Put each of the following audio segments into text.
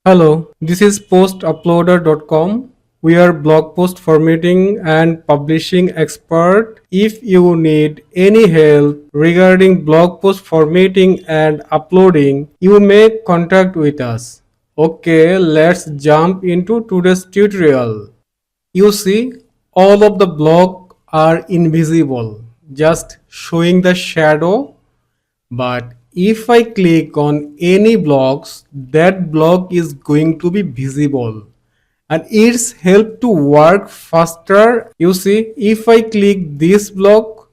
Hello, this is postuploader.com. We are blog post formatting and publishing expert. If you need any help regarding blog post formatting and uploading, you may contact with us. Okay, let's jump into today's tutorial. You see, all of the blocks are invisible, just showing the shadow, but if I click on any blocks, that block is going to be visible and it's help to work faster. You see, if I click this block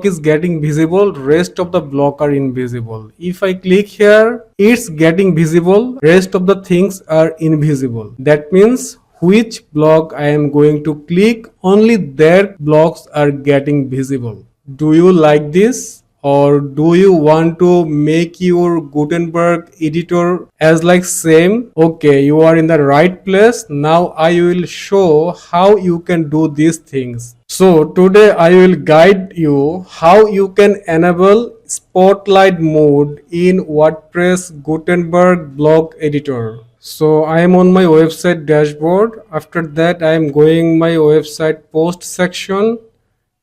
is getting visible, rest of the block are invisible. If I click here, it's getting visible, rest of the things are invisible. That means which block I am going to click, only their blocks are getting visible. Do you like this? Or do you want to make your Gutenberg editor as like same? Okay, you are in the right place. Now I will show how you can do these things. So today I will guide you how you can enable spotlight mode in WordPress Gutenberg Block Editor. So I am on my website dashboard. After that I am going my website post section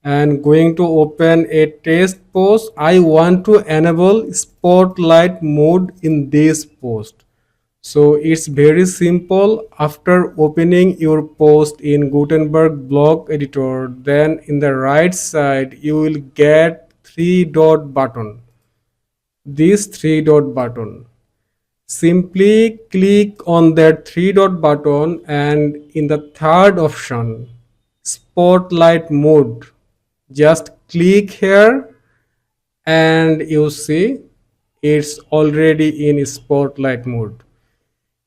and going to open a test post. I want to enable spotlight mode in this post. So it's very simple. After opening your post in Gutenberg Block Editor, then in the right side you will get three dot button. This three dot button. Simply click on that three dot button and in the third option, spotlight mode, just click here and you see it's already in spotlight mode.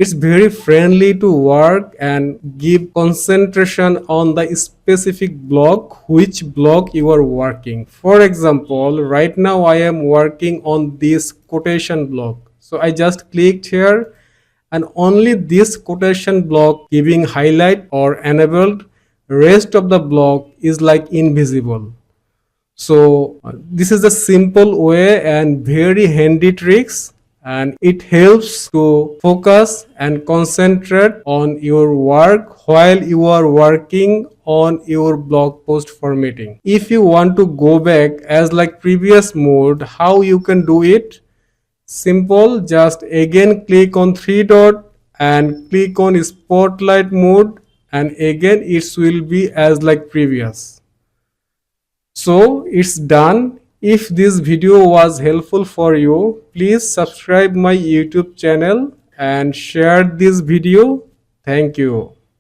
It's very friendly to work and give concentration on the specific block, which block you are working. For example, right now I am working on this quotation block. So I just clicked here and only this quotation block giving highlight or enabled, rest of the block is like invisible. So this is a simple way and very handy tricks, and it helps to focus and concentrate on your work while you are working on your blog post formatting. If you want to go back as like previous mode, how you can do it? Simple, just again click on three dot and click on spotlight mode, and again it will be as like previous. So it's done. If this video was helpful for you, please subscribe my YouTube channel and share this video. Thank you.